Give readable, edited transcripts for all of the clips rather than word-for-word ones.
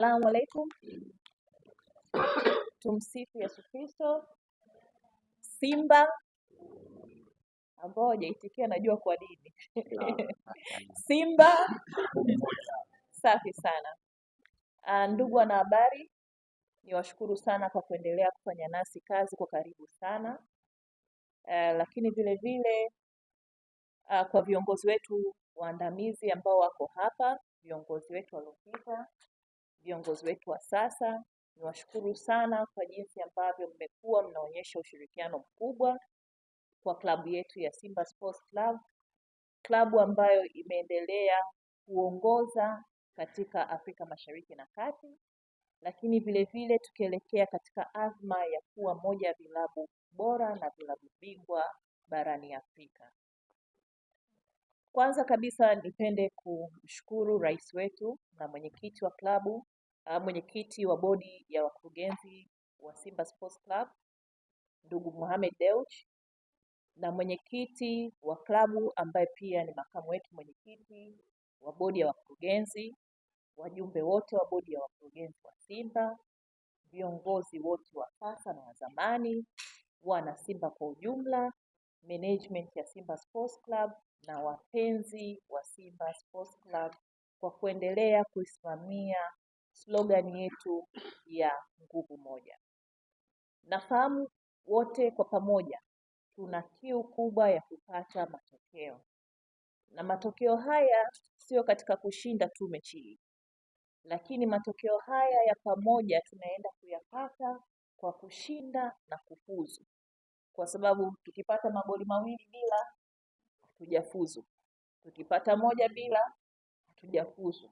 Asalamu alaikum. Tumsifu Yesu Kristo. Simba ambao hawajaitikia najua kwa nini. Simba safi sana. Ndugu wanahabari, niwashukuru sana kwa kuendelea kufanya nasi kazi kwa karibu sana. Lakini vile vile kwa viongozi wetu waandamizi ambao wako hapa, viongozi wetu waliopita, viongozi wetu wa sasa, niwashukuru sana kwa jinsi ambavyo mmekuwa mnaonyesha ushirikiano mkubwa kwa klabu yetu ya Simba Sports Club, klabu ambayo imeendelea kuongoza katika Afrika Mashariki na Kati, lakini vile vile tukielekea katika azma ya kuwa moja ya vilabu bora na vilabu bingwa barani Afrika. Kwanza kabisa nipende kumshukuru rais wetu na mwenyekiti wa klabu, mwenyekiti wa bodi ya wakurugenzi wa Simba Sports Club, ndugu Mohamed Dewji, na mwenyekiti wa klabu ambaye pia ni makamu wetu mwenyekiti wa bodi ya wakurugenzi, wajumbe wote wa bodi ya wakurugenzi wa Simba, viongozi wote wa sasa na wa zamani, wana Simba kwa ujumla, management ya Simba Sports Club na wapenzi wa Simba Sports Club kwa kuendelea kuisimamia slogan yetu ya nguvu moja. Nafahamu wote kwa pamoja tuna kiu kubwa ya kupata matokeo, na matokeo haya sio katika kushinda tu mechi hii, lakini matokeo haya ya pamoja tunaenda kuyapata kwa kushinda na kufuzu, kwa sababu tukipata magoli mawili bila hatujafuzu, tukipata moja bila hatujafuzu.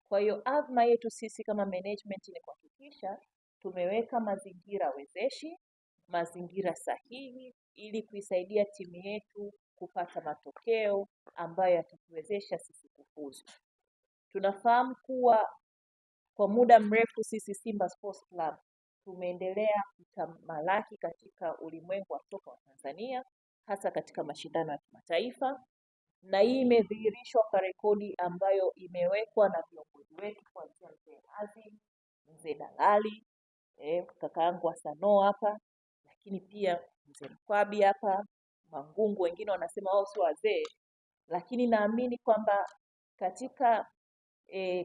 Kwa hiyo azma yetu sisi kama management ni kuhakikisha tumeweka mazingira wezeshi, mazingira sahihi ili kuisaidia timu yetu kupata matokeo ambayo yatatuwezesha sisi kufuzu. Tunafahamu kuwa kwa muda mrefu sisi Simba Sports Club tumeendelea kutamalaki katika ulimwengu wa soka wa Tanzania, hasa katika mashindano ya kimataifa, na hii imedhihirishwa kwa rekodi ambayo imewekwa na viongozi wetu kuanzia mzee Azim, mzee Dalali, kaka yangu Asano hapa, lakini pia mzee Mkwabi hapa, Mangungu, wengine wanasema wao si wazee, lakini naamini kwamba katika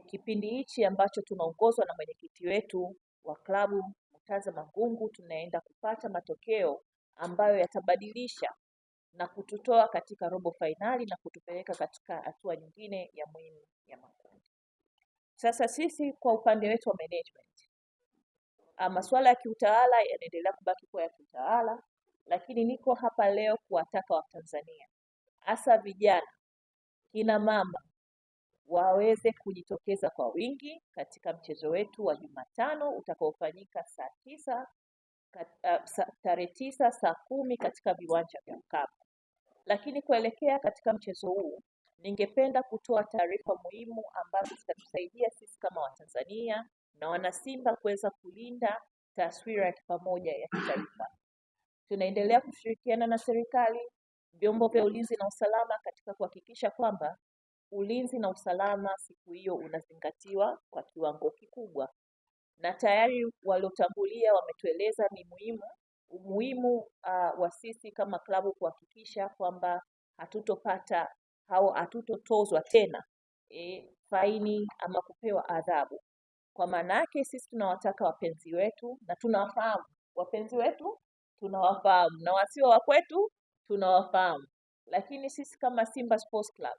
kipindi hichi ambacho tunaongozwa na mwenyekiti wetu wa klabu Murtaza Mangungu, tunaenda kupata matokeo ambayo yatabadilisha na kututoa katika robo fainali na kutupeleka katika hatua nyingine ya muhimu ya makundi. Sasa sisi kwa upande wetu wa management, masuala ya kiutawala yanaendelea kubaki kuwa ya kiutawala, lakini niko hapa leo kuwataka Watanzania, hasa vijana, kina mama, waweze kujitokeza kwa wingi katika mchezo wetu wa Jumatano utakaofanyika tarehe 9 saa 10 katika viwanja vya Mkapa. Lakini kuelekea katika mchezo huu, ningependa kutoa taarifa muhimu ambazo zitatusaidia sisi kama Watanzania na wanasimba kuweza kulinda taswira ya pamoja ya kitaifa. Tunaendelea kushirikiana na serikali, vyombo vya ulinzi na usalama katika kuhakikisha kwamba ulinzi na usalama siku hiyo unazingatiwa kwa kiwango kikubwa, na tayari waliotangulia wametueleza ni umuhimu wa sisi kama klabu kuhakikisha kwamba hatutopata au hatutotozwa tena faini ama kupewa adhabu. Kwa maana yake sisi tunawataka wapenzi wetu, na tunawafahamu wapenzi wetu, tunawafahamu na wasio wa kwetu tunawafahamu, lakini sisi kama Simba Sports Club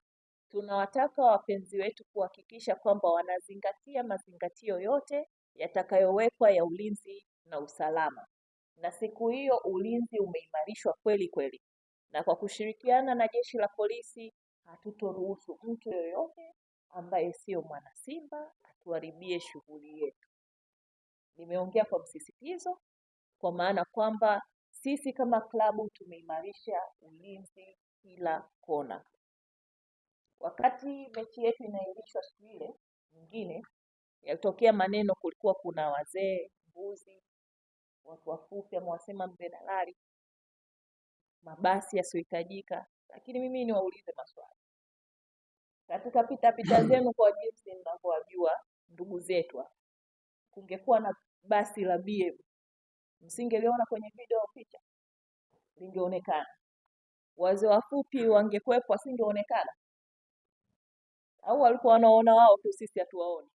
tunawataka wapenzi wetu kuhakikisha kwamba wanazingatia mazingatio yote yatakayowekwa ya ulinzi na usalama. Na siku hiyo ulinzi umeimarishwa kweli kweli, na kwa kushirikiana na jeshi la polisi hatutoruhusu mtu yoyote ambaye sio mwana Simba atuharibie shughuli yetu. Nimeongea kwa msisitizo, kwa maana kwamba sisi kama klabu tumeimarisha ulinzi kila kona. Wakati mechi yetu inaahirishwa siku ile nyingine, yalitokea maneno, kulikuwa kuna wazee, mbuzi, watu wafupi ama wasema mzee Dalali, mabasi yasiohitajika. Lakini mimi niwaulize maswali. Katika pita zenu kwa jinsi ninavyowajua ndugu zetu, kungekuwa na basi la BM, msingeliona kwenye video picha? Lingeonekana. Wazee wafupi wangekuwepo, wasingeonekana? Au walikuwa wanaona wao tu, sisi hatuwaoni?